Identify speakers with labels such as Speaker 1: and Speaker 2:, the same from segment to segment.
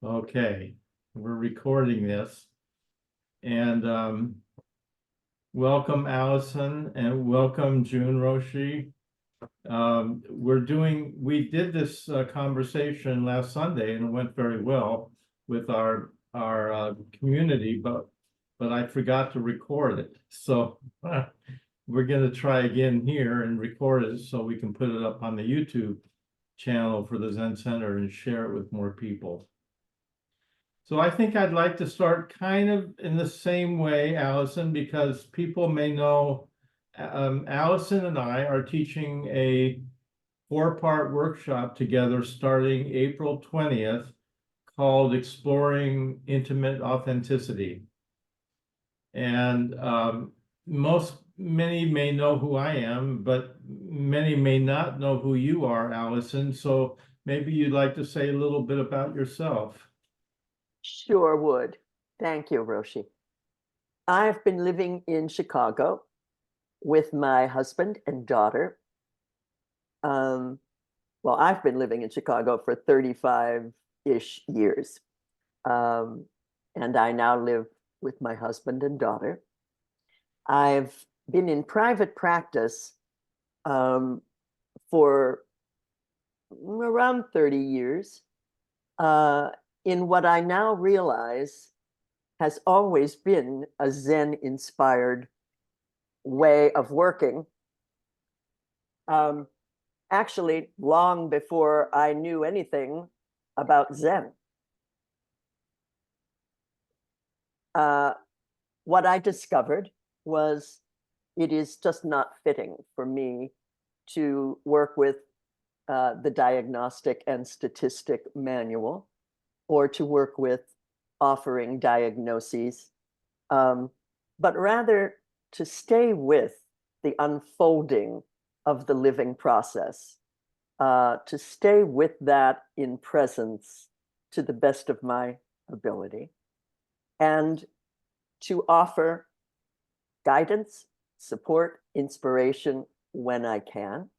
Speaker 1: Okay, we're recording this. And welcome, Allison, and welcome, June Roshi. We did this conversation last Sunday, and it went very well with our community, but I forgot to record it. So we're going to try again here and record it so we can put it up on the YouTube channel for the Zen Center and share it with more people. So I think I'd like to start kind of in the same way, Allison, because people may know Allison and I are teaching a 4-part workshop together starting April 20th called Exploring Intimate Authenticity. And many may know who I am, but many may not know who you are, Allison. So maybe you'd like to say a little bit about yourself.
Speaker 2: Sure would. Thank you, Roshi. I've been living in Chicago with my husband and daughter. Well, I've been living in Chicago for 35-ish years. And I now live with my husband and daughter. I've been in private practice for around 30 years. In what I now realize has always been a Zen-inspired way of working. Actually, long before I knew anything about Zen. What I discovered was it is just not fitting for me to work with the diagnostic and statistic manual, or to work with offering diagnoses, but rather to stay with the unfolding of the living process, to stay with that in presence to the best of my ability, and to offer guidance, support, inspiration when I can,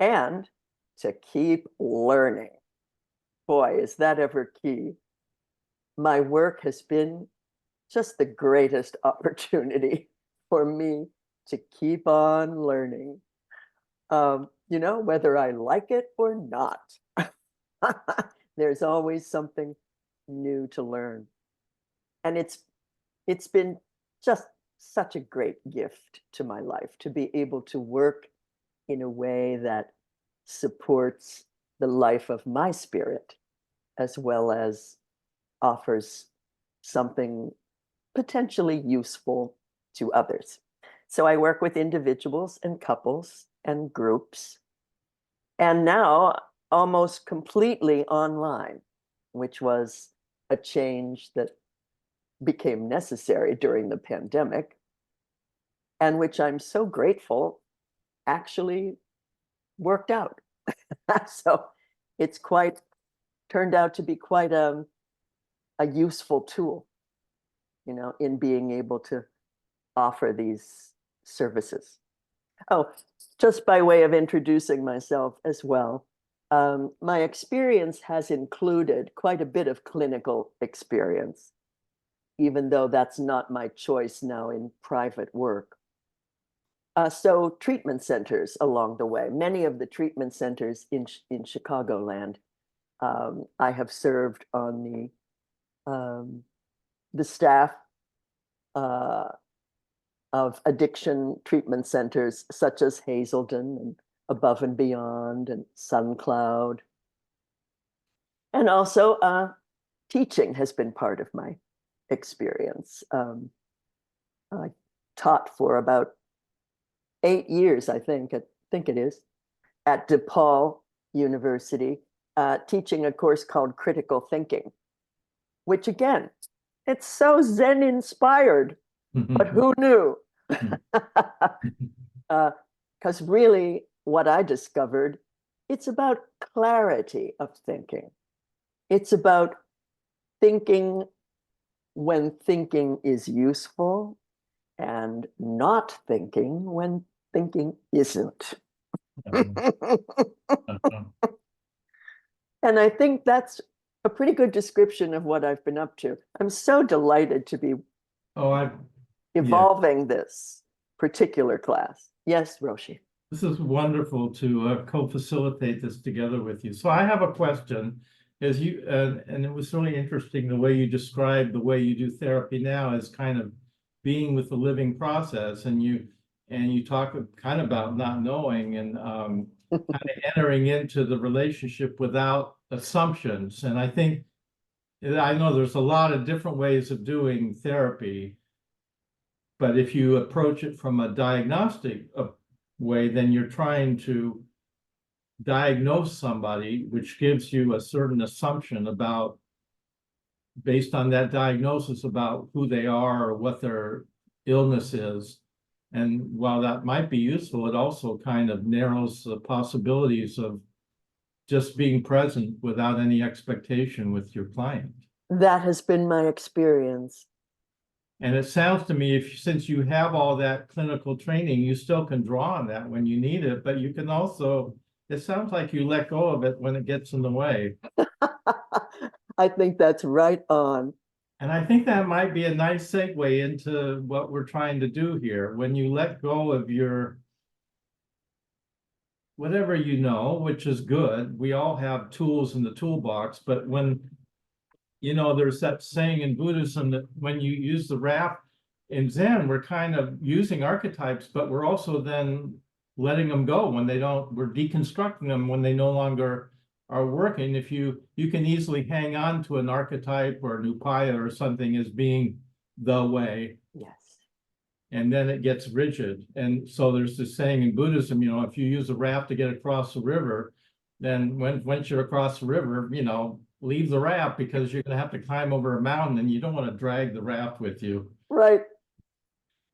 Speaker 2: and to keep learning. Boy, is that ever key. My work has been just the greatest opportunity for me to keep on learning, whether I like it or not. There's always something new to learn. And it's been just such a great gift to my life to be able to work in a way that supports the life of my spirit, as well as offers something potentially useful to others. So I work with individuals and couples and groups, and now almost completely online, which was a change that became necessary during the pandemic, and which I'm so grateful actually worked out. So it's turned out to be quite a useful tool, in being able to offer these services. Oh, just by way of introducing myself as well, my experience has included quite a bit of clinical experience, even though that's not my choice now in private work. So treatment centers along the way, many of the treatment centers in Chicagoland, I have served on the staff of addiction treatment centers such as Hazelden and Above and Beyond and SunCloud. And also teaching has been part of my experience. I taught for about 8 years, I think it is, at DePaul University, teaching a course called Critical Thinking, which again, it's so Zen inspired, but who knew? Because really what I discovered, it's about clarity of thinking. It's about thinking when thinking is useful and not thinking when thinking isn't. And I think that's a pretty good description of what I've been up to. I'm so delighted to be
Speaker 1: Oh, yeah,
Speaker 2: evolving this particular class. Yes, Roshi.
Speaker 1: this is wonderful to co-facilitate this together with you. So I have a question. As you and it was really interesting the way you described the way you do therapy now as kind of being with the living process, and you talk kind of about not knowing and kind of entering into the relationship without assumptions. And I know there's a lot of different ways of doing therapy, but if you approach it from a diagnostic way, then you're trying to diagnose somebody, which gives you a certain assumption about, based on that diagnosis, about who they are or what their illness is. And while that might be useful, it also kind of narrows the possibilities of just being present without any expectation with your client.
Speaker 2: That has been my experience.
Speaker 1: And it sounds to me, since you have all that clinical training, you still can draw on that when you need it, but you can also, it sounds like you let go of it when it gets in the way.
Speaker 2: I think that's right on.
Speaker 1: And I think that might be a nice segue into what we're trying to do here. When you let go of your whatever you know, which is good, we all have tools in the toolbox, but when there's that saying in Buddhism that when you use the raft in Zen, we're kind of using archetypes, but we're also then letting them go when they don't, we're deconstructing them when they no longer are working. If you can easily hang on to an archetype or an upaya or something as being the way.
Speaker 2: Yes.
Speaker 1: And then it gets rigid. And so there's this saying in Buddhism, if you use a raft to get across the river, then once you're across the river, leave the raft because you're going to have to climb over a mountain and you don't want to drag the raft with you.
Speaker 2: Right.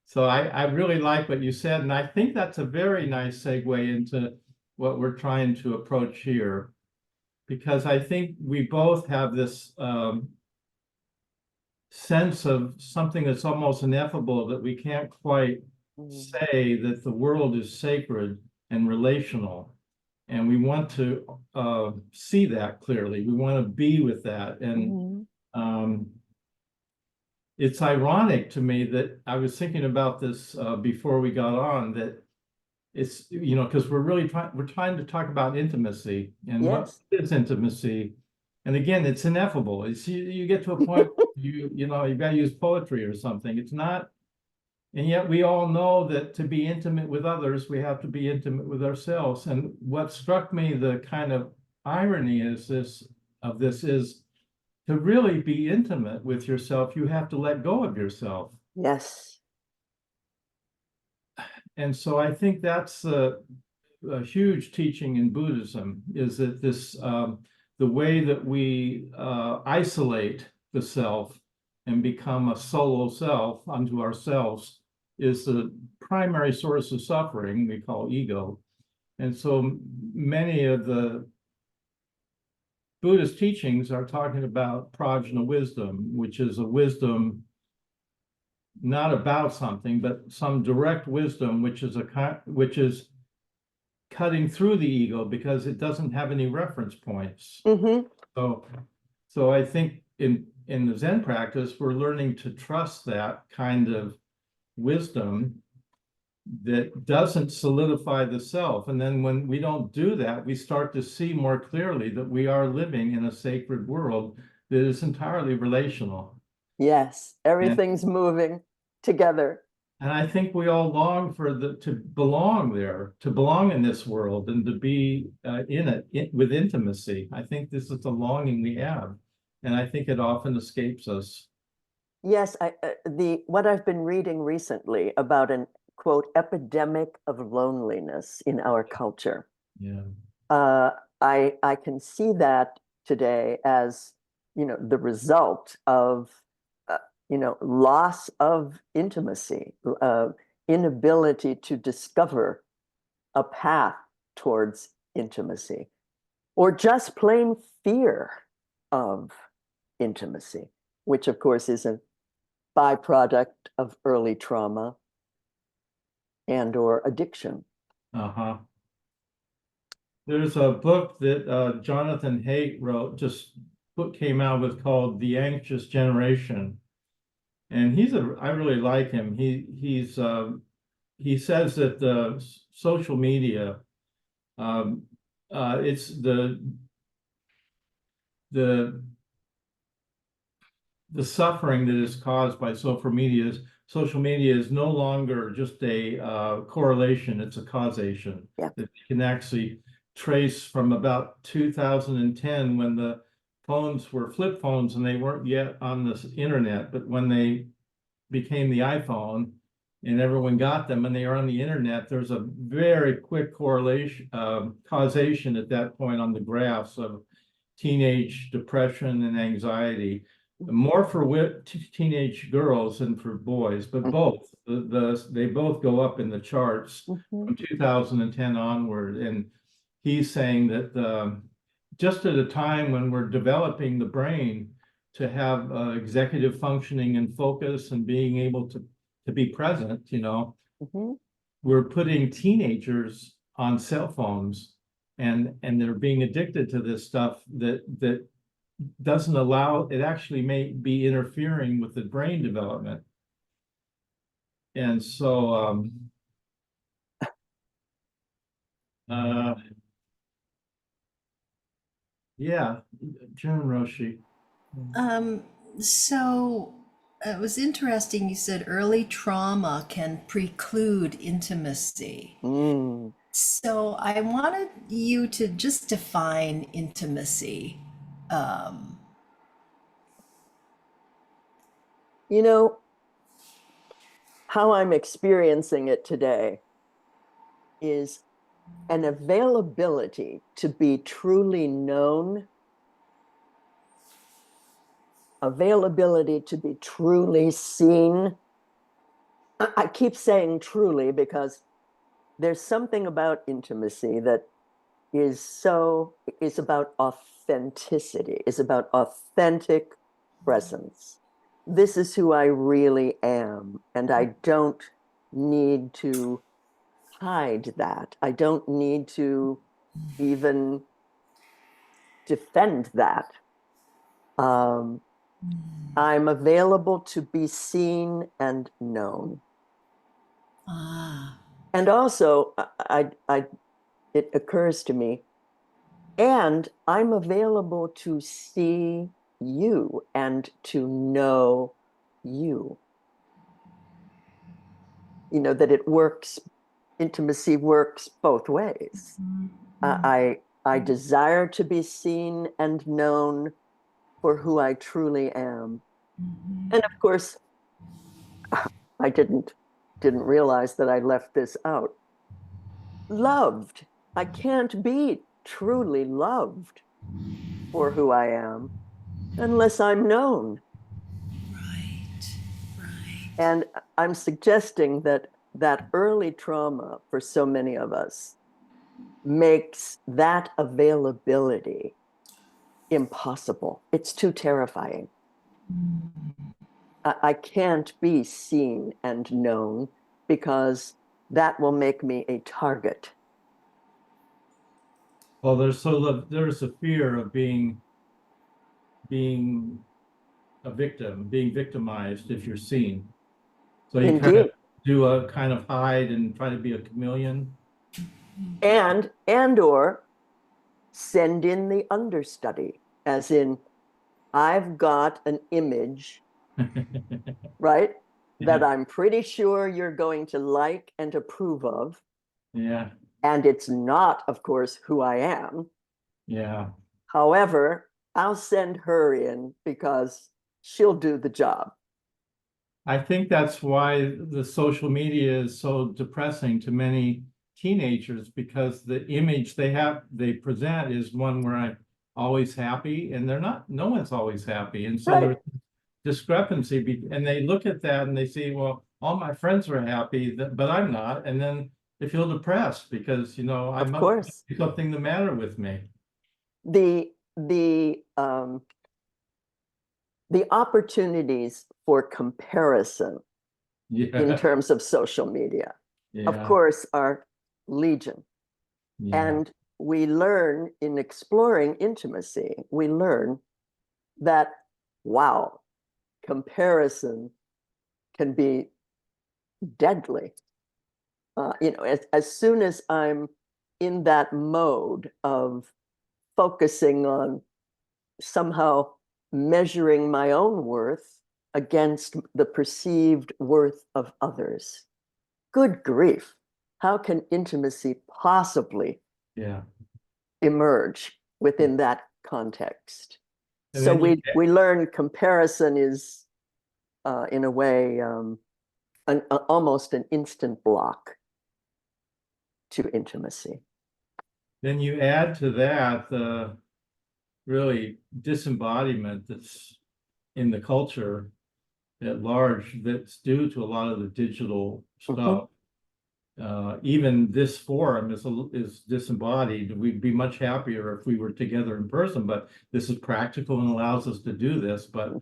Speaker 1: So I really like what you said. And I think that's a very nice segue into what we're trying to approach here, because I think we both have this sense of something that's almost ineffable, that we can't quite say that the world is sacred and relational. And we want to see that clearly. We want to be with that. And it's ironic to me that I was thinking about this before we got on, that it's, because we're trying to talk about intimacy and what is intimacy. And again, it's ineffable. You get to a point you've got to use poetry or something. It's not, and yet we all know that to be intimate with others, we have to be intimate with ourselves. And what struck me, the kind of irony is this is to really be intimate with yourself, you have to let go of yourself.
Speaker 2: Yes.
Speaker 1: And so I think that's a huge teaching in Buddhism, is that this the way that we isolate the self and become a solo self unto ourselves is the primary source of suffering we call ego. And so many of the Buddhist teachings are talking about prajna wisdom, which is a wisdom not about something, but some direct wisdom, which is cutting through the ego because it doesn't have any reference points. So I think in the Zen practice, we're learning to trust that kind of wisdom that doesn't solidify the self. And then when we don't do that, we start to see more clearly that we are living in a sacred world that is entirely relational.
Speaker 2: Yes, everything's moving together.
Speaker 1: And I think we all long to belong there, to belong in this world and to be in it with intimacy. I think this is the longing we have. And I think it often escapes us.
Speaker 2: Yes, what I've been reading recently about an quote epidemic of loneliness in our culture.
Speaker 1: Yeah.
Speaker 2: I can see that today as the result of loss of intimacy, inability to discover a path towards intimacy, or just plain fear of intimacy, which of course is a byproduct of early trauma and or addiction.
Speaker 1: There's a book that Jonathan Haidt wrote just book came out with called The Anxious Generation. And I really like him. He says that the social media, it's the the suffering that is caused by social media is no longer just a correlation, it's a causation.
Speaker 2: Yeah.
Speaker 1: That you can actually trace from about 2010 when the phones were flip phones and they weren't yet on the internet, but when they became the iPhone and everyone got them and they are on the internet, there's a very quick correlation, causation at that point on the graphs of teenage depression and anxiety, more for teenage girls than for boys, but both. They both go up in the charts from 2010 onward. And he's saying that just at a time when we're developing the brain to have executive functioning and focus and being able to be present, you know, we're putting teenagers on cell phones and they're being addicted to this stuff that doesn't allow, it actually may be interfering with the brain development. And so yeah, Jim Roshi.
Speaker 3: So it was interesting. You said early trauma can preclude intimacy. So I wanted you to just define intimacy.
Speaker 2: You know, how I'm experiencing it today is an availability to be truly known, availability to be truly seen. I keep saying truly because there's something about intimacy that is about authenticity, is about authentic presence. This is who I really am, and I don't need to hide that. I don't need to even defend that. I'm available to be seen and known. And also, it occurs to me, and I'm available to see you and to know you. You know, that it works, intimacy works both ways. I desire to be seen and known for who I truly am. And of course, I didn't realize that I left this out. Loved. I can't be truly loved for who I am unless I'm known.
Speaker 3: Right, right.
Speaker 2: And I'm suggesting that that early trauma for so many of us makes that availability impossible. It's too terrifying. I can't be seen and known because that will make me a target.
Speaker 1: Well, there's a fear of being a victim, being victimized if you're seen. So you kind of
Speaker 2: Indeed.
Speaker 1: do a kind of hide and try to be a chameleon.
Speaker 2: And or send in the understudy, as in, I've got an image, right? That
Speaker 1: Yeah.
Speaker 2: I'm pretty sure you're going to like and approve of.
Speaker 1: Yeah.
Speaker 2: And it's not, of course, who I am.
Speaker 1: Yeah.
Speaker 2: However, I'll send her in because she'll do the job.
Speaker 1: I think that's why the social media is so depressing to many teenagers, because the image they present is one where I'm always happy, and they're not, no one's always happy. And so
Speaker 2: Right.
Speaker 1: there's discrepancy, and they look at that and they say, well, all my friends are happy, but I'm not. And then they feel depressed because, you know,
Speaker 2: Of course.
Speaker 1: something the matter with me.
Speaker 2: The opportunities for comparison in terms of social media, of course, are legion.
Speaker 1: Yeah.
Speaker 2: And we learn in exploring intimacy, we learn that, wow, comparison can be deadly. As soon as I'm in that mode of focusing on somehow measuring my own worth against the perceived worth of others, good grief, how can intimacy possibly emerge within that context?
Speaker 1: And
Speaker 2: So
Speaker 1: then
Speaker 2: we learn comparison is, in a way, almost an instant block to intimacy.
Speaker 1: Then you add to that the really disembodiment that's in the culture at large, that's due to a lot of the digital stuff. Even this forum is disembodied. We'd be much happier if we were together in person, but this is practical and allows us to do this. But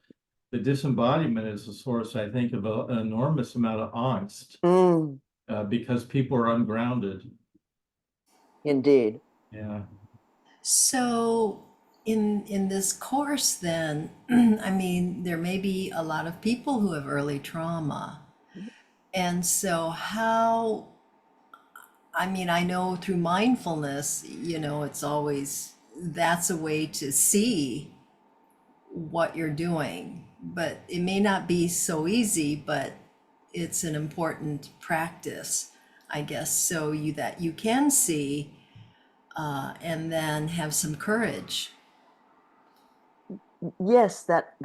Speaker 1: the disembodiment is a source, I think, of an enormous amount of angst, because people are ungrounded.
Speaker 2: Indeed.
Speaker 1: Yeah.
Speaker 3: So in this course then, I mean, there may be a lot of people who have early trauma. And so how, I mean, I know through mindfulness, it's always, that's a way to see what you're doing, but it may not be so easy, but it's an important practice, I guess, so that you can see, and then have some courage.
Speaker 2: Yes, that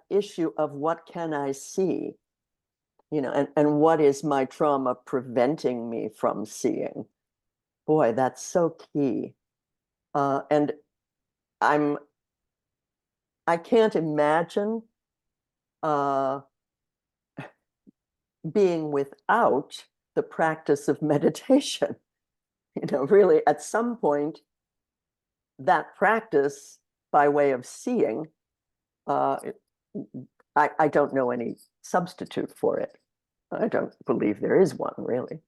Speaker 2: issue of what can I see, and what is my trauma preventing me from seeing? Boy, that's so key. And I can't imagine being without the practice of meditation. Really, at some point, that practice by way of seeing, I don't know any substitute for it. I don't believe there is one, really.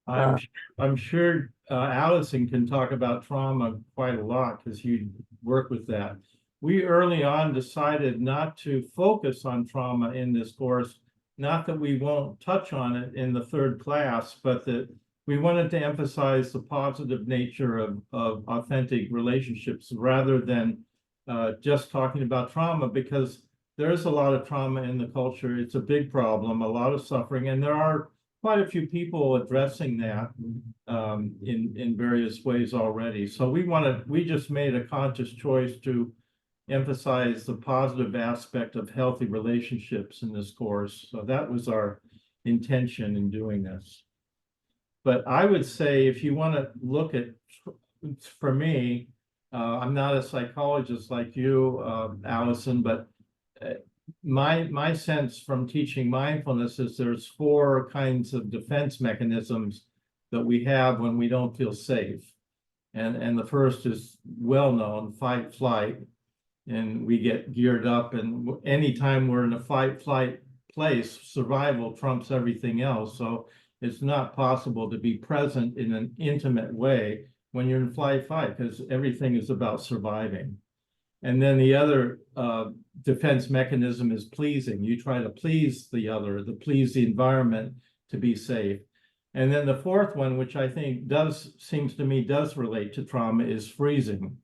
Speaker 1: I'm sure Allison can talk about trauma quite a lot because you work with that. We early on decided not to focus on trauma in this course, not that we won't touch on it in the third class, but that we wanted to emphasize the positive nature of authentic relationships rather than just talking about trauma, because there's a lot of trauma in the culture. It's a big problem, a lot of suffering, and there are quite a few people addressing that in various ways already. So we just made a conscious choice to emphasize the positive aspect of healthy relationships in this course. So that was our intention in doing this. But I would say if you want to look at, for me, I'm not a psychologist like you, Allison, but my sense from teaching mindfulness is there's 4 kinds of defense mechanisms that we have when we don't feel safe. And the first is well known, fight, flight. And we get geared up, and anytime we're in a fight, flight place, survival trumps everything else. So it's not possible to be present in an intimate way when you're in flight, fight, because everything is about surviving. And then the other defense mechanism is pleasing. You try to please the other, to please the environment, to be safe. And then the fourth one, which I think seems to me does relate to trauma, is freezing.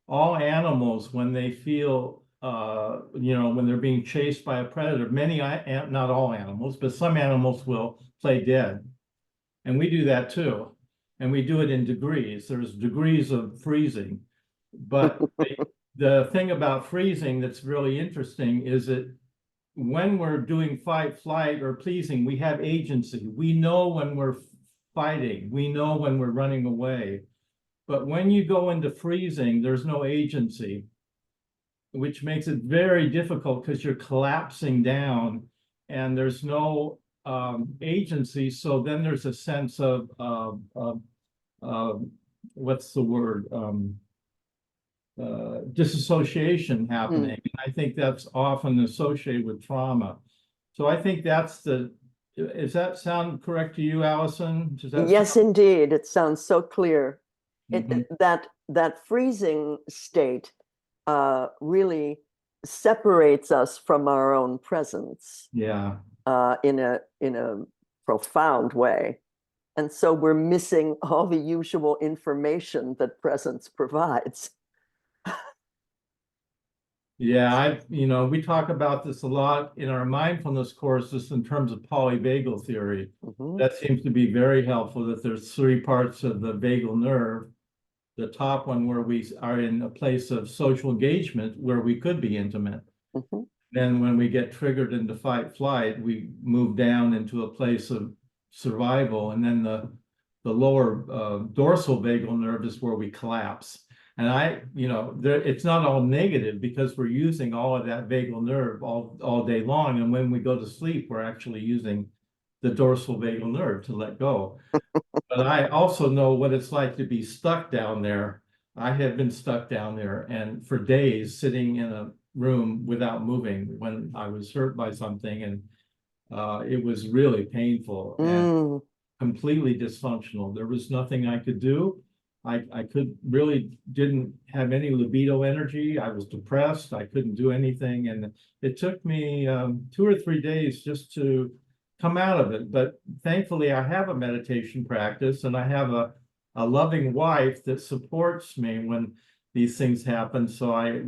Speaker 1: All animals, when they feel, when they're being chased by a predator, not all animals, but some animals will play dead. And we do that too. And we do it in degrees. There's degrees of freezing. But the thing about freezing that's really interesting is that when we're doing fight, flight, or pleasing, we have agency. We know when we're fighting. We know when we're running away. But when you go into freezing, there's no agency, which makes it very difficult because you're collapsing down and there's no agency. So then there's a sense of what's the word? Disassociation happening. And I think that's often associated with trauma. So I think does that sound correct to you, Allison?
Speaker 2: Yes, indeed. It sounds so clear.
Speaker 1: Mm-hmm.
Speaker 2: That freezing state really separates us from our own presence
Speaker 1: Yeah.
Speaker 2: in a profound way. And so we're missing all the usual information that presence provides.
Speaker 1: Yeah, we talk about this a lot in our mindfulness courses in terms of polyvagal theory.
Speaker 2: Mhm.
Speaker 1: That seems to be very helpful, that there's three parts of the vagal nerve. The top one where we are in a place of social engagement where we could be intimate.
Speaker 2: Mhm.
Speaker 1: Then when we get triggered into fight flight, we move down into a place of survival. And then the lower dorsal vagal nerve is where we collapse. And it's not all negative because we're using all of that vagal nerve all day long. And when we go to sleep, we're actually using the dorsal vagal nerve to let go. But I also know what it's like to be stuck down there. I have been stuck down there and for days sitting in a room without moving when I was hurt by something, and it was really painful and
Speaker 2: Mm.
Speaker 1: completely dysfunctional. There was nothing I could do. I didn't have any libido energy. I was depressed. I couldn't do anything. And it took me 2 or 3 days just to come out of it. But thankfully, I have a meditation practice and I have a loving wife that supports me when these things happen. So I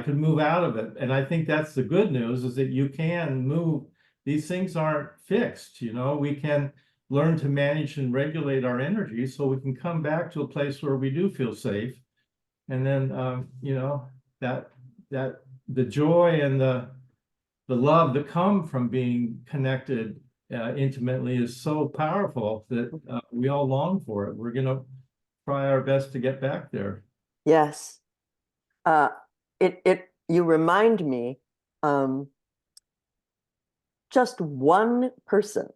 Speaker 1: could move out of it. And I think that's the good news, is that you can move. These things aren't fixed. We can learn to manage and regulate our energy so we can come back to a place where we do feel safe. And then, that the joy and the love that come from being connected intimately is so powerful that we all long for it. We're going to try our best to get back there.
Speaker 2: Yes. Uh, you remind me, just one person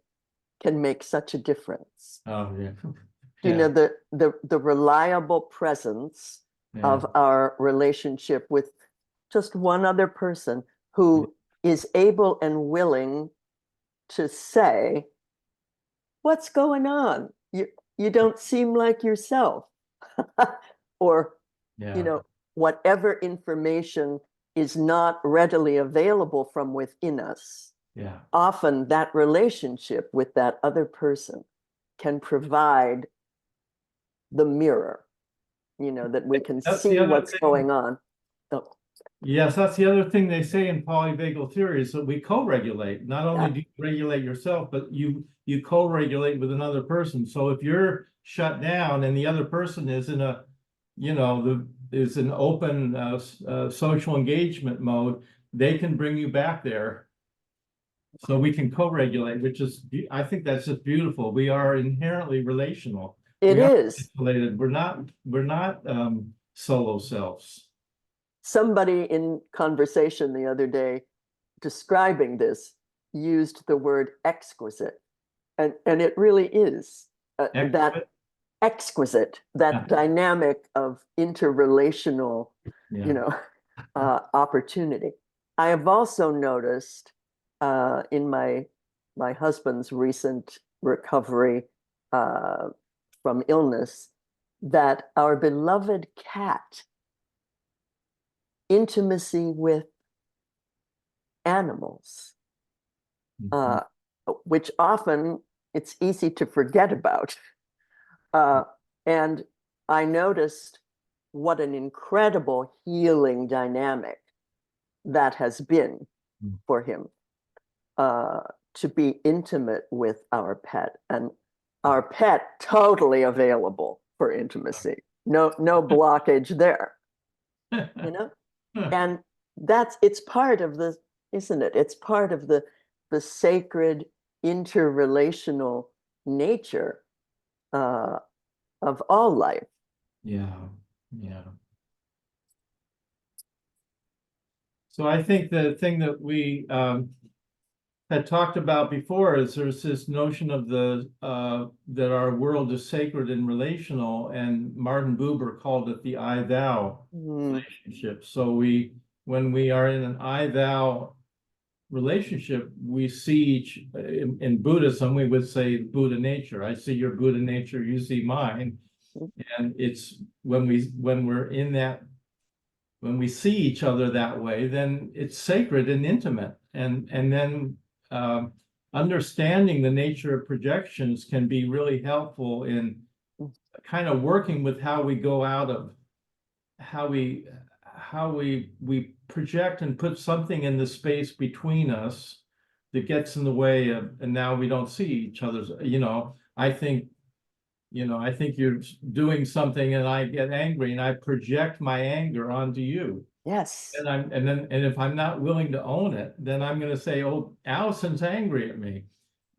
Speaker 2: can make such a difference.
Speaker 1: Oh, yeah.
Speaker 2: The reliable presence of our relationship with just one other person who is able and willing to say, what's going on? You don't seem like yourself. Or, whatever information is not readily available from within us.
Speaker 1: Yeah.
Speaker 2: Often that relationship with that other person can provide the mirror, that we can see what's going on. Oh.
Speaker 1: Yes, that's the other thing they say in polyvagal theory, is that we co-regulate. Not only do you regulate yourself, but you co-regulate with another person. So if you're shut down and the other person is in is an open social engagement mode, they can bring you back there. So we can co-regulate, I think that's just beautiful. We are inherently relational.
Speaker 2: It is.
Speaker 1: Isolated. We're not solo selves.
Speaker 2: Somebody in conversation the other day describing this used the word exquisite. And it really is that exquisite, that dynamic of interrelational, opportunity. I have also noticed in my husband's recent recovery from illness that our beloved cat, intimacy with animals, which often it's easy to forget about. And I noticed what an incredible healing dynamic that has been for him, to be intimate with our pet, and our pet totally available for intimacy. No blockage there, And it's part of the, isn't it? It's part of the sacred interrelational nature of all life.
Speaker 1: Yeah. So I think the thing that we had talked about before is there's this notion of that our world is sacred and relational, and Martin Buber called it the I-thou relationship. So when we are in an I-thou relationship, we see in Buddhism, we would say Buddha nature. I see your Buddha nature, you see mine. And it's when we're in that when we see each other that way, then it's sacred and intimate. And then understanding the nature of projections can be really helpful in kind of working with how we go out of how we project and put something in the space between us that gets in the way of, and now we don't see each other's, I think you're doing something and I get angry and I project my anger onto you.
Speaker 2: Yes.
Speaker 1: And if I'm not willing to own it, then I'm going to say, oh, Allison's angry at me.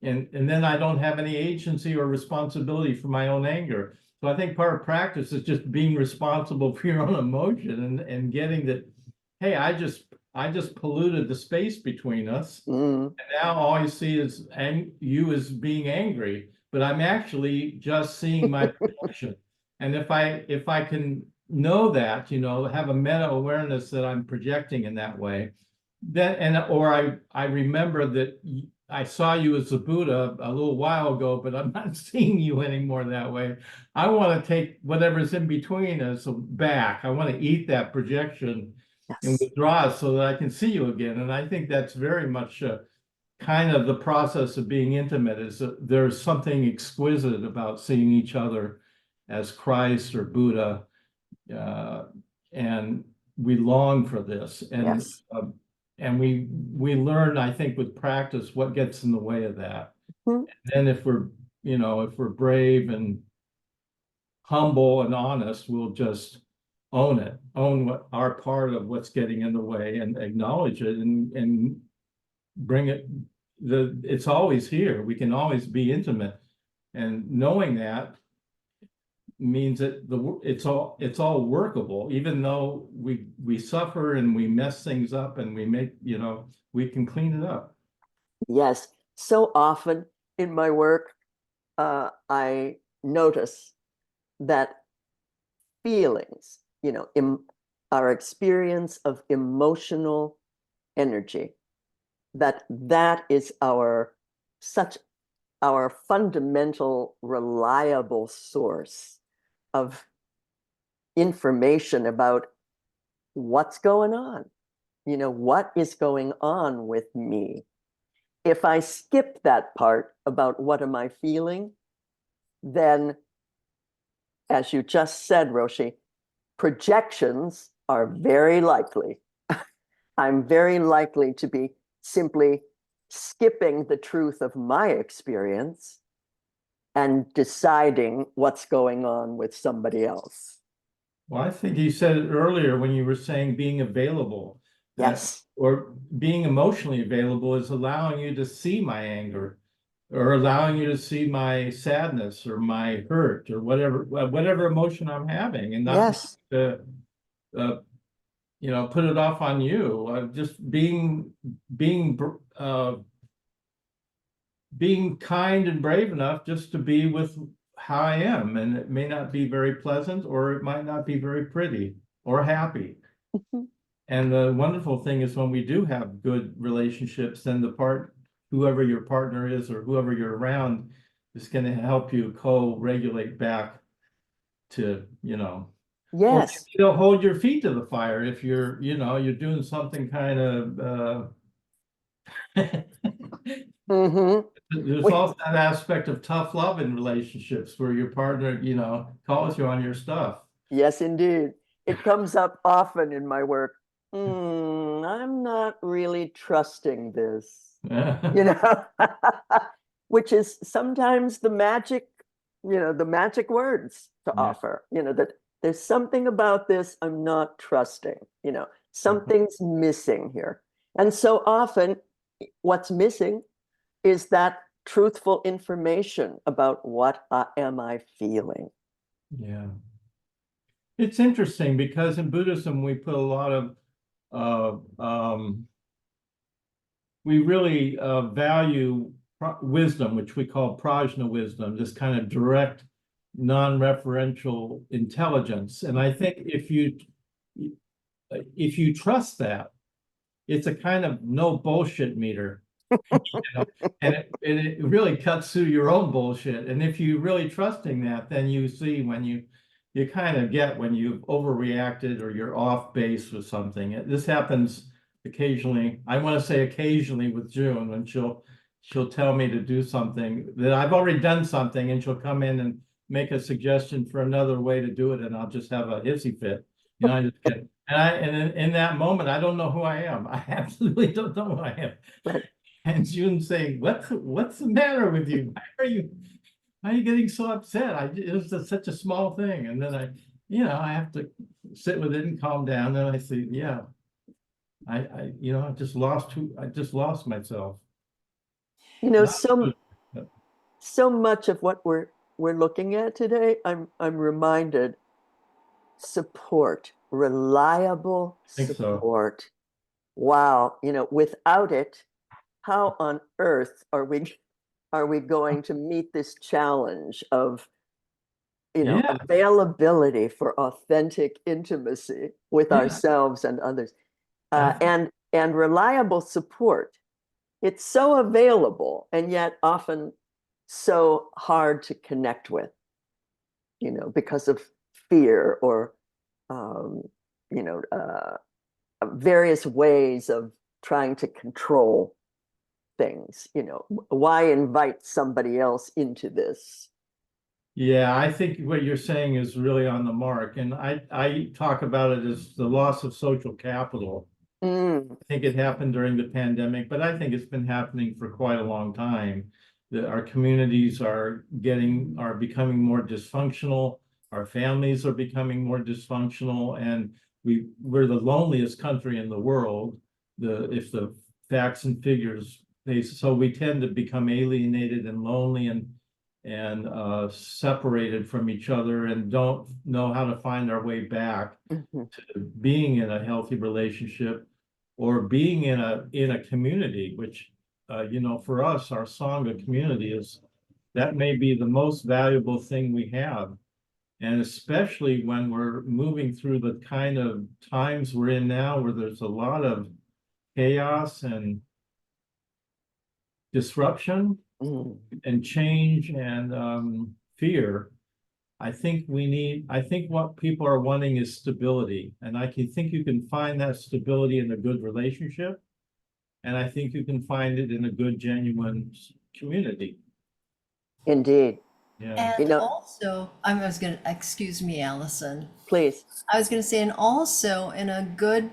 Speaker 1: And then I don't have any agency or responsibility for my own anger. So I think part of practice is just being responsible for your own emotion and getting that, hey, I just polluted the space between us. And now all you see is you as being angry, but I'm actually just seeing my projection. And if I can know that, have a meta awareness that I'm projecting in that way, then or I remember that I saw you as the Buddha a little while ago, but I'm not seeing you anymore that way. I want to take whatever's in between us back. I want to eat that projection and
Speaker 2: Yes.
Speaker 1: withdraw so that I can see you again. And I think that's very much kind of the process of being intimate, is that there's something exquisite about seeing each other as Christ or Buddha. And we long for this.
Speaker 2: Yes.
Speaker 1: And we learn, I think, with practice what gets in the way of that.
Speaker 2: Mhm.
Speaker 1: And if we're brave and humble and honest, we'll just own what our part of what's getting in the way and acknowledge it and bring it. It's always here. We can always be intimate, and knowing that means that it's all workable, even though we suffer and we mess things up and we make, we can clean it up.
Speaker 2: Yes. So often in my work, I notice that feelings, our experience of emotional energy, that is our fundamental reliable source of information about what's going on, what is going on with me. If I skip that part about what am I feeling, then, as you just said, Roshi, projections are very likely. I'm very likely to be simply skipping the truth of my experience and deciding what's going on with somebody else.
Speaker 1: Well, I think you said it earlier when you were saying being available.
Speaker 2: Yes.
Speaker 1: Or being emotionally available is allowing you to see my anger, or allowing you to see my sadness or my hurt or whatever emotion I'm having, and not
Speaker 2: Yes.
Speaker 1: to put it off on you. Just being kind and brave enough just to be with how I am, and it may not be very pleasant, or it might not be very pretty or happy. And the wonderful thing is when we do have good relationships, then whoever your partner is or whoever you're around is going to help you co-regulate back to, or
Speaker 2: Yes.
Speaker 1: they'll hold your feet to the fire if you're doing something kind of, there's also that aspect of tough love in relationships where your partner, calls you on your stuff.
Speaker 2: Yes, indeed. It comes up often in my work. I'm not really trusting this, which is sometimes the magic words to offer, that there's something about this I'm not trusting, something's missing here. And so often what's missing is that truthful information about what am I feeling.
Speaker 1: Yeah. It's interesting because in Buddhism, we put a lot of, we really value wisdom, which we call prajna wisdom, this kind of direct, non-referential intelligence. And I think if you trust that, it's a kind of no bullshit meter. And it really cuts through your own bullshit. And if you're really trusting that, then you see when you kind of get when you've overreacted or you're off base with something. This happens occasionally. I want to say occasionally with June when she'll tell me to do something that I've already done something, and she'll come in and make a suggestion for another way to do it, and I'll just have a hissy fit. You know, I just get, and in that moment, I don't know who I am. I absolutely don't know who I am.
Speaker 2: Right.
Speaker 1: And June's saying, what's the matter with you? Why are you getting so upset? It was such a small thing. And then I have to sit with it and calm down. Then I say, yeah, I just lost myself.
Speaker 2: You know,
Speaker 1: Not good.
Speaker 2: so much of what we're looking at today, I'm reminded, support, reliable
Speaker 1: Think so.
Speaker 2: support. Wow, you know, without it, how on earth are we going to meet this challenge of, you know,
Speaker 1: Yeah,
Speaker 2: availability for authentic intimacy with
Speaker 1: yeah,
Speaker 2: ourselves and others,
Speaker 1: definitely.
Speaker 2: and reliable support. It's so available and yet often so hard to connect with, you know, because of fear or, um, you know, various ways of trying to control things. You know, why invite somebody else into this?
Speaker 1: Yeah, I think what you're saying is really on the mark. And I talk about it as the loss of social capital.
Speaker 2: Mm,
Speaker 1: I think it happened during the pandemic, but I think it's been happening for quite a long time. That our communities are becoming more dysfunctional. Our families are becoming more dysfunctional, and we're the loneliest country in the world. If the facts and figures, so we tend to become alienated and lonely and separated from each other and don't know how to find our way back
Speaker 2: mhm.
Speaker 1: to being in a healthy relationship or being in a community, which for us, our song of community is that may be the most valuable thing we have. And especially when we're moving through the kind of times we're in now, where there's a lot of chaos and disruption
Speaker 2: Mm.
Speaker 1: and change and fear. I think what people are wanting is stability. And think you can find that stability in a good relationship. And I think you can find it in a good, genuine community.
Speaker 2: Indeed.
Speaker 1: Yeah.
Speaker 2: You
Speaker 3: And
Speaker 2: know,
Speaker 3: also, I was going to, excuse me, Allison.
Speaker 2: please.
Speaker 3: I was going to say, and also in a good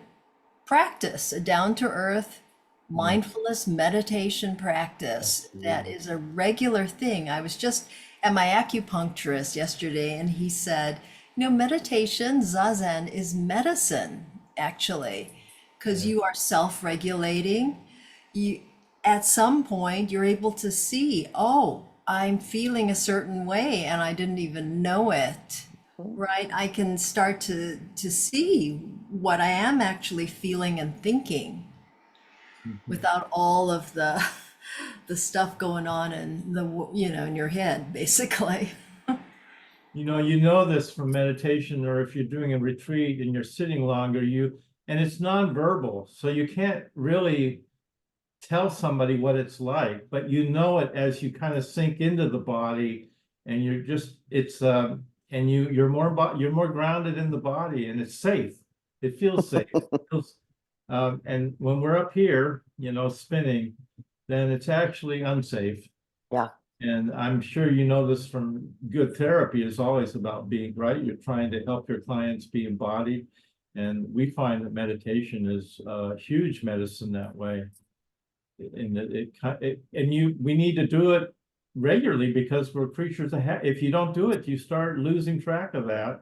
Speaker 3: practice, a down to earth
Speaker 1: Yeah.
Speaker 3: mindfulness meditation practice that
Speaker 1: Absolutely.
Speaker 3: is a regular thing. I was just at my acupuncturist yesterday, and he said, meditation, zazen, is medicine, actually, because
Speaker 1: Yeah.
Speaker 3: you are self regulating. You, at some point, you're able to see, oh, I'm feeling a certain way, and I didn't even know it. Right? I can start to see what I am actually feeling and thinking
Speaker 1: Mhm.
Speaker 3: without all of the the stuff going on in in your head, basically.
Speaker 1: You know this from meditation, or if you're doing a retreat and you're sitting longer, and it's nonverbal, so you can't really tell somebody what it's like, but you know it as you kind of sink into the body, and you're more grounded in the body, and it's safe. It feels safe. And when we're up here, spinning, then it's actually unsafe.
Speaker 2: Yeah.
Speaker 1: And I'm sure you know this from good therapy is always about being right. You're trying to help your clients be embodied. And we find that meditation is a huge medicine that way. And we need to do it regularly because we're creatures of if you don't do it, you start losing track of that.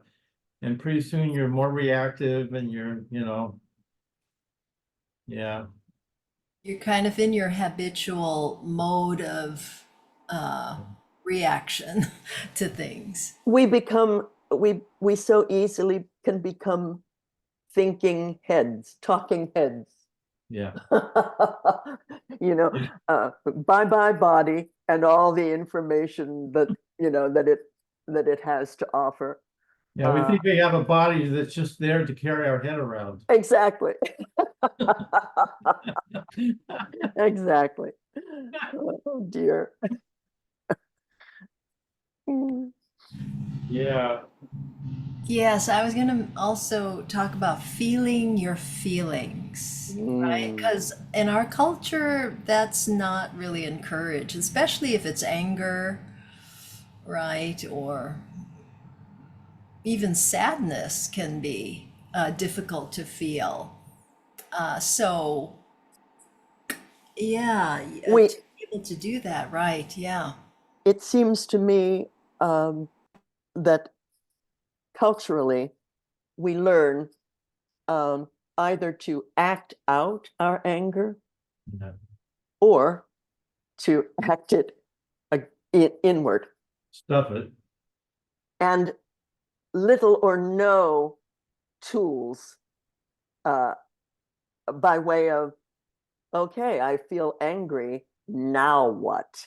Speaker 1: And pretty soon you're more reactive and yeah.
Speaker 3: You're kind of in your habitual mode of reaction to things.
Speaker 2: We so easily can become thinking heads, talking heads.
Speaker 1: Yeah.
Speaker 2: You know,
Speaker 1: Yeah.
Speaker 2: bye bye body and all the information that that it has to offer.
Speaker 1: Yeah, we think we have a body that's just there to carry our head around.
Speaker 2: Exactly. Exactly. Oh dear.
Speaker 1: Yeah.
Speaker 3: Yes, I was going to also talk about feeling your feelings, right?
Speaker 2: Mm.
Speaker 3: Because in our culture, that's not really encouraged, especially if it's anger, right? Or even sadness can be difficult to feel. So, yeah,
Speaker 2: We,
Speaker 3: to be able to do that, right? Yeah.
Speaker 2: it seems to me that culturally we learn um, either to act out our anger
Speaker 1: Yeah.
Speaker 2: or to act it inward.
Speaker 1: Stuff it.
Speaker 2: And little or no tools uh, by way of, okay, I feel angry. Now what?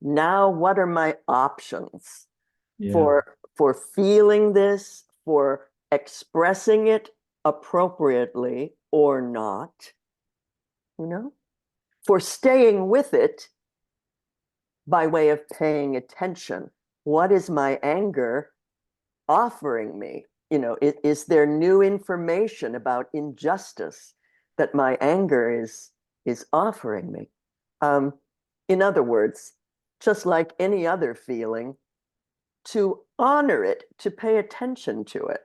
Speaker 2: Now what are my options
Speaker 1: Yeah.
Speaker 2: for feeling this, for expressing it appropriately or not, you know, for staying with it by way of paying attention. What is my anger offering me? Is there new information about injustice that my anger is offering me? Um, in other words, just like any other feeling, to honor it, to pay attention to it,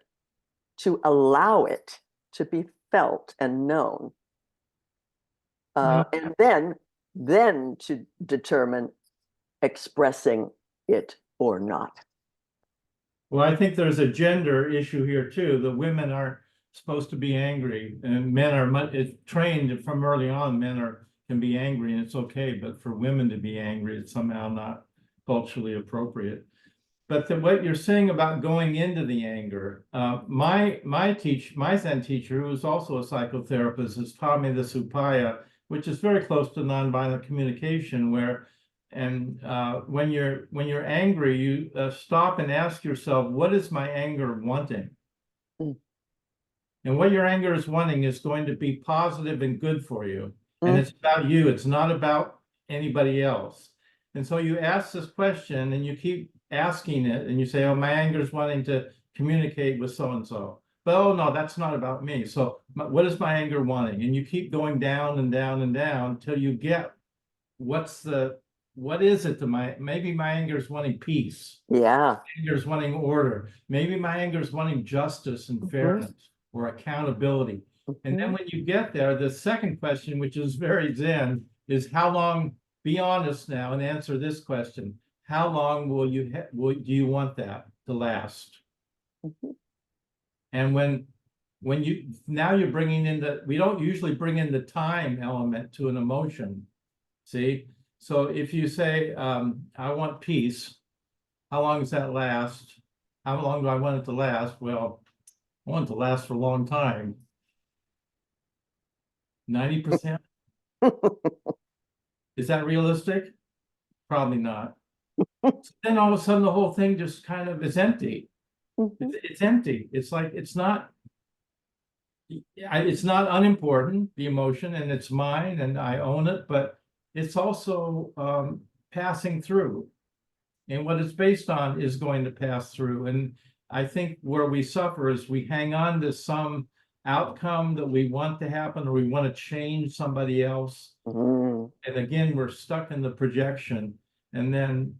Speaker 2: to allow it to be felt and known,
Speaker 1: Well,
Speaker 2: and then to determine expressing it or not.
Speaker 1: well, I think there's a gender issue here too. The women are supposed to be angry, and men are it's trained from early on. Men can be angry, and it's okay. But for women to be angry, it's somehow not culturally appropriate. But what you're saying about going into the anger, my Zen teacher, who was also a psychotherapist, has taught me this upaya, which is very close to nonviolent communication, where and when you're angry, you stop and ask yourself, what is my anger wanting?
Speaker 2: Mm.
Speaker 1: And what your anger is wanting is going to be positive and good for you. And
Speaker 2: Mm.
Speaker 1: it's about you. It's not about anybody else. And so you ask this question and you keep asking it and you say, oh, my anger is wanting to communicate with so-and-so. But oh no, that's not about me. So what is my anger wanting? And you keep going down and down and down until you get what is it to maybe my anger is wanting peace.
Speaker 2: Yeah.
Speaker 1: Anger is wanting order. Maybe my anger is wanting justice and fairness or accountability. And then when you get there, the second question, which is very Zen, is how long, be honest now and answer this question. How long do you want that to last?
Speaker 2: Mhm.
Speaker 1: And when you're bringing in we don't usually bring in the time element to an emotion. See? So if you say, I want peace, how long does that last? How long do I want it to last? Well, I want it to last for a long time. 90%? Is that realistic? Probably not. So then all of a sudden the whole thing just kind of is empty.
Speaker 2: Mhm.
Speaker 1: It's empty. It's like it's not unimportant, the emotion, and it's mine and I own it, but it's also passing through. And what it's based on is going to pass through. And I think where we suffer is we hang on to some outcome that we want to happen or we want to change somebody else.
Speaker 2: Mm.
Speaker 1: And again, we're stuck in the projection and then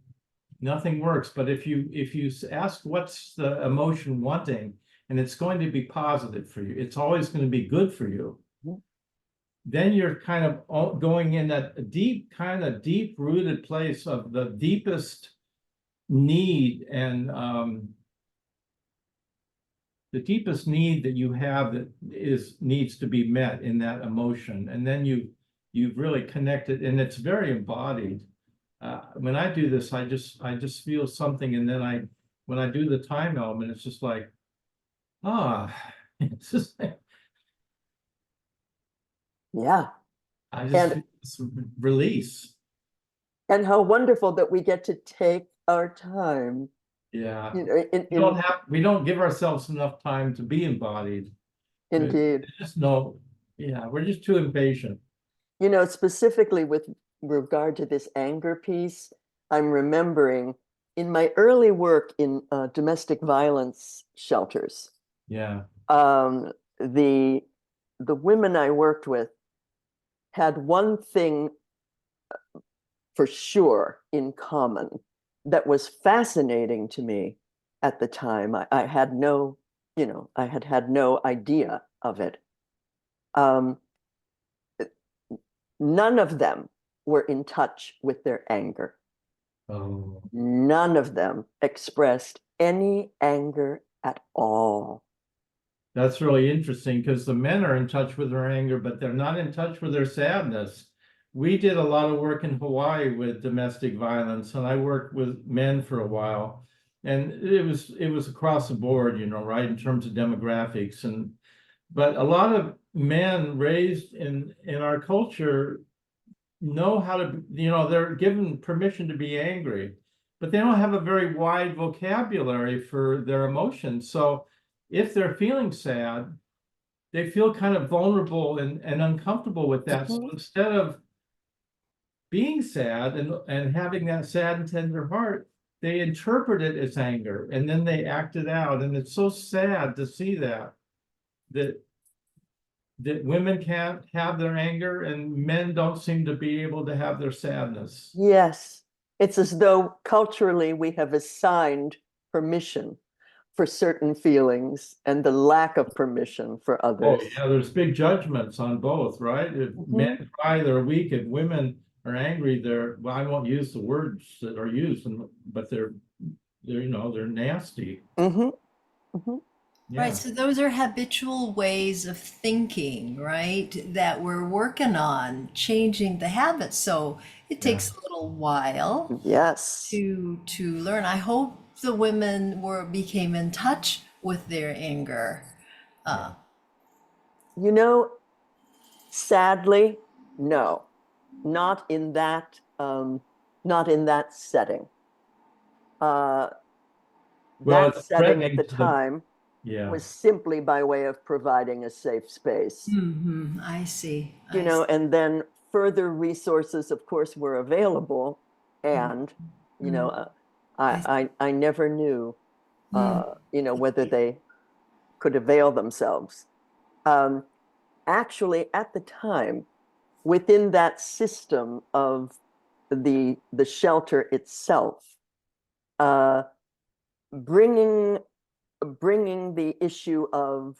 Speaker 1: nothing works. But if you ask what's the emotion wanting, and it's going to be positive for you, it's always going to be good for you.
Speaker 2: Mhm.
Speaker 1: Then you're kind of going in that deep rooted place of the deepest need and the deepest need that you have that needs to be met in that emotion, and then you've really connected, and it's very embodied. When I do this, I just feel something, and then when I do the time element, it's just like it's just like,
Speaker 2: Yeah.
Speaker 1: I just
Speaker 2: And
Speaker 1: feel this release.
Speaker 2: and how wonderful that we get to take our time,
Speaker 1: Yeah,
Speaker 2: in
Speaker 1: we don't give ourselves enough time to be embodied.
Speaker 2: indeed.
Speaker 1: It's just no, yeah, we're just too impatient.
Speaker 2: Specifically with regard to this anger piece, I'm remembering in my early work in domestic violence shelters,
Speaker 1: Yeah.
Speaker 2: the women I worked with had one thing for sure in common that was fascinating to me at the time. I had no, I had no idea of it. None of them were in touch with their anger.
Speaker 1: Oh,
Speaker 2: None of them expressed any anger at all.
Speaker 1: that's really interesting because the men are in touch with their anger, but they're not in touch with their sadness. We did a lot of work in Hawaii with domestic violence, and I worked with men for a while. And it was across the board, right, in terms of demographics. But a lot of men raised in our culture know how to, they're given permission to be angry, but they don't have a very wide vocabulary for their emotions. So if they're feeling sad, they feel kind of vulnerable and uncomfortable with that. So instead of being sad and having that sad and tender heart, they interpret it as anger and then they act it out. And it's so sad to see that women can't have their anger and men don't seem to be able to have their sadness.
Speaker 2: Yes, it's as though culturally we have assigned permission for certain feelings and the lack of permission for
Speaker 1: Oh,
Speaker 2: others.
Speaker 1: yeah, there's big judgments on both, right? If men cry, they're weak. If women are angry, well, I won't use the words that are used, but they're they're nasty.
Speaker 2: Mm-hmm. Mm-hmm.
Speaker 1: Yeah.
Speaker 3: Right, so those are habitual ways of thinking, right? That we're working on changing the habits. So it takes a little while
Speaker 2: Yes.
Speaker 3: to learn. I hope the women became in touch with their anger.
Speaker 2: Sadly, no, not in that setting.
Speaker 1: Well,
Speaker 2: That
Speaker 1: it's
Speaker 2: setting at
Speaker 1: threatening
Speaker 2: the
Speaker 1: to the,
Speaker 2: time
Speaker 1: yeah.
Speaker 2: was simply by way of providing a safe space.
Speaker 3: I see.
Speaker 2: And then further resources, of course, were available. And, I never knew, whether they could avail themselves. Actually, at the time, within that system of the shelter itself, bringing the issue of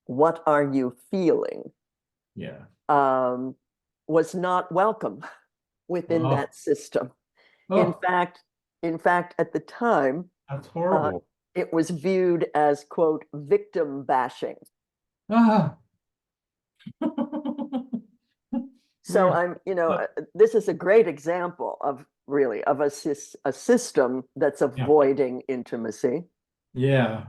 Speaker 2: what are you feeling,
Speaker 1: Yeah.
Speaker 2: was not welcome within that system. In
Speaker 1: Oh,
Speaker 2: fact, at the time,
Speaker 1: that's horrible.
Speaker 2: it was viewed as, quote, victim bashing.
Speaker 1: Ah.
Speaker 2: So
Speaker 1: We're-
Speaker 2: this is a great example of really of a system that's
Speaker 1: Yeah.
Speaker 2: avoiding intimacy.
Speaker 1: Yeah.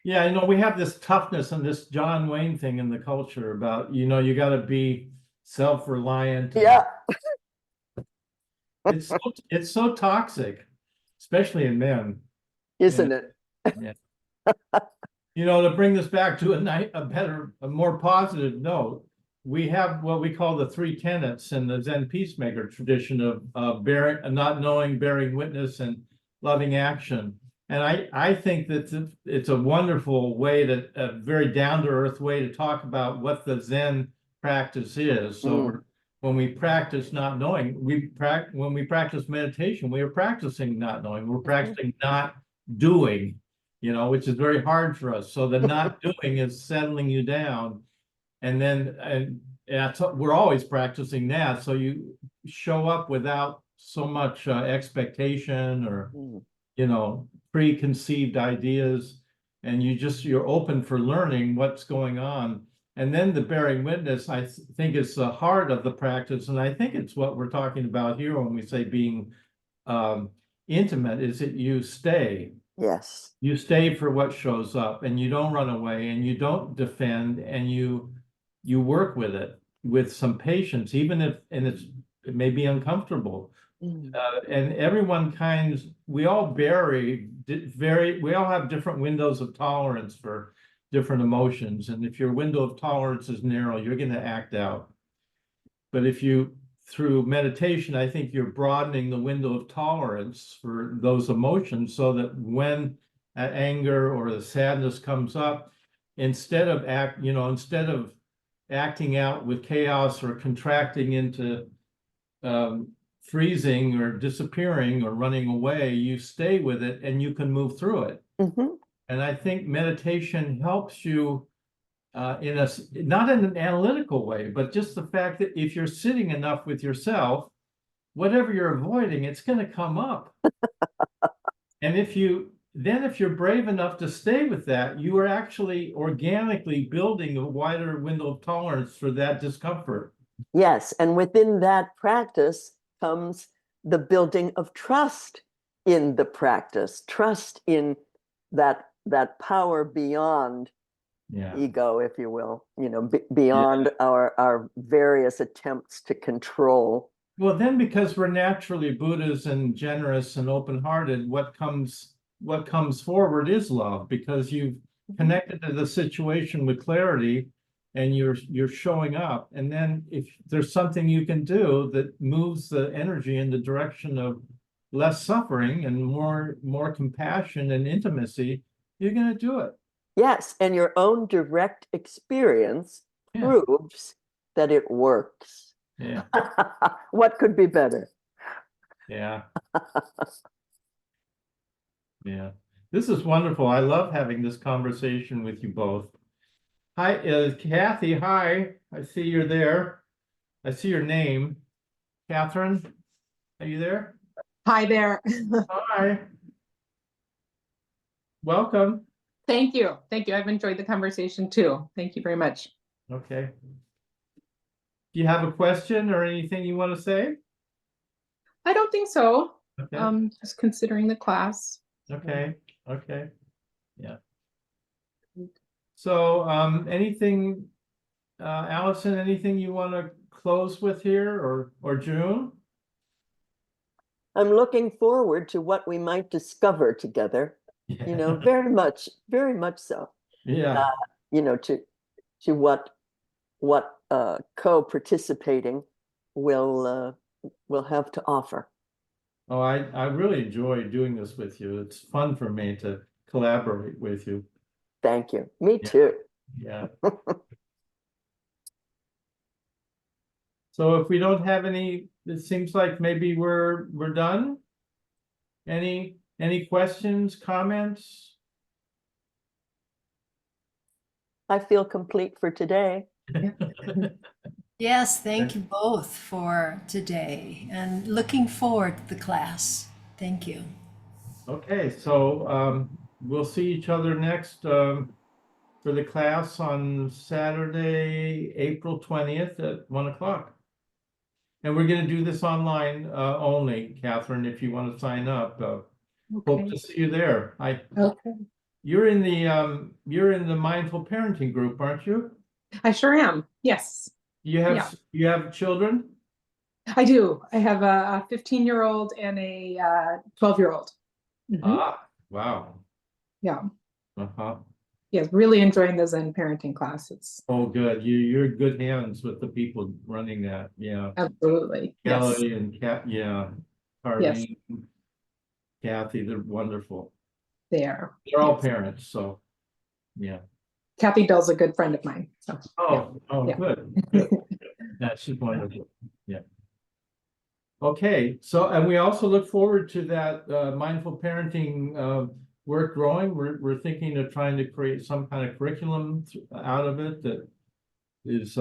Speaker 1: Yeah, we have this toughness and this John Wayne thing in the culture about, you got to be self-reliant.
Speaker 2: Yeah.
Speaker 1: It's so toxic, especially in men.
Speaker 2: Isn't it?
Speaker 1: Yeah. To bring this back to a more positive note, we have what we call the three tenets in the Zen peacemaker tradition of not knowing, bearing witness, and loving action. And I think that it's a wonderful way a very down-to-earth way to talk about what the Zen practice is. So when we practice not knowing, when we practice meditation, we are practicing not knowing. We're practicing not doing, which is very hard for us. So the not doing is settling you down. And we're always practicing that. So you show up without so much expectation or, preconceived ideas, and you're open for learning what's going on. And then the bearing witness, I think, is the heart of the practice. And I think it's what we're talking about here when we say being intimate, is that you stay.
Speaker 2: Yes.
Speaker 1: You stay for what shows up, and you don't run away, and you don't defend, and you work with it with some patience, even if it may be uncomfortable. And we all we all have different windows of tolerance for different emotions. And if your window of tolerance is narrow, you're going to act out. But if you through meditation, I think you're broadening the window of tolerance for those emotions so that when anger or the sadness comes up, instead of acting out with chaos or contracting into freezing or disappearing or running away, you stay with it and you can move through it.
Speaker 2: Mhm.
Speaker 1: And I think meditation helps you not in an analytical way, but just the fact that if you're sitting enough with yourself, whatever you're avoiding, it's going to come up. And if you're brave enough to stay with that, you are actually organically building a wider window of tolerance for that discomfort.
Speaker 2: Yes, and within that practice comes the building of trust in the practice, trust in that power beyond ego, if you will, beyond our various attempts to control.
Speaker 1: Well, then because we're naturally Buddhas and generous and open-hearted, what comes forward is love, because you've connected to the situation with clarity and you're showing up. And then if there's something you can do that moves the energy in the direction of less suffering and more compassion and intimacy, you're going to do it.
Speaker 2: Yes, and your own direct experience proves that it works.
Speaker 1: Yeah.
Speaker 2: What could be better?
Speaker 1: Yeah. Yeah. This is wonderful. I love having this conversation with you both. Hi, Kathy. Hi. I see you're there. I see your name. Catherine, are you there?
Speaker 4: Hi there.
Speaker 1: Hi. Welcome.
Speaker 4: Thank you. Thank you. I've enjoyed the conversation too. Thank you very much.
Speaker 1: Okay. Do you have a question or anything you want to say?
Speaker 4: I don't think so.
Speaker 1: Okay.
Speaker 4: Just considering the class.
Speaker 1: Okay. Okay. Yeah. So, anything, Allison, anything you want to close with here, or June?
Speaker 2: I'm looking forward to what we might discover together, very much so.
Speaker 1: Yeah.
Speaker 2: To what co-participating will have to offer.
Speaker 1: Oh, I really enjoy doing this with you. It's fun for me to collaborate with you.
Speaker 2: Thank you. Me too.
Speaker 1: Yeah. So if we don't have any, it seems like maybe we're done. Any questions, comments?
Speaker 2: I feel complete for today.
Speaker 3: Yes, thank you both for today and looking forward to the class. Thank you.
Speaker 1: Okay, so we'll see each other next for the class on Saturday, April 20th at 1 o'clock. And we're going to do this online only, Catherine, if you want to sign up. Hope to see you there.
Speaker 4: Okay.
Speaker 1: You're in the mindful parenting group, aren't you?
Speaker 4: I sure am. Yes,
Speaker 1: You have children?
Speaker 4: I do. I have a 15-year-old and a 12-year-old.
Speaker 1: Ah, wow.
Speaker 4: Yeah.
Speaker 1: Uh-huh.
Speaker 4: Yeah, really enjoying the Zen parenting class. It's
Speaker 1: Oh, good. You're in good hands with the people running that. Yeah.
Speaker 4: absolutely. Yes.
Speaker 1: Kelly and Carlene, Kathy, they're wonderful.
Speaker 4: There.
Speaker 1: They're all
Speaker 4: Yes.
Speaker 1: parents, so yeah.
Speaker 4: Kathy Bell's a good friend of mine. So yeah.
Speaker 1: Good. Yeah, she's wonderful. Yeah. Okay, so and we also look forward to that mindful parenting work growing. We're thinking of trying to create some kind of curriculum out of it that is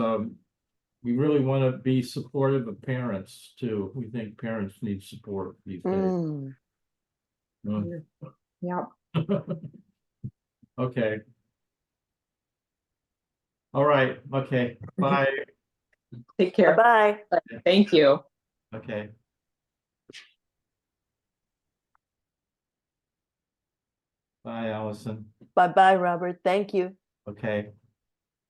Speaker 1: we really want to be supportive of parents too. We think parents need support these days.
Speaker 4: Yeah.
Speaker 1: Okay. All right. Okay. Bye.
Speaker 4: Take care.
Speaker 2: Bye.
Speaker 4: Thank you.
Speaker 1: Okay. Bye, Allison.
Speaker 2: Bye, Robert. Thank you.
Speaker 1: Okay.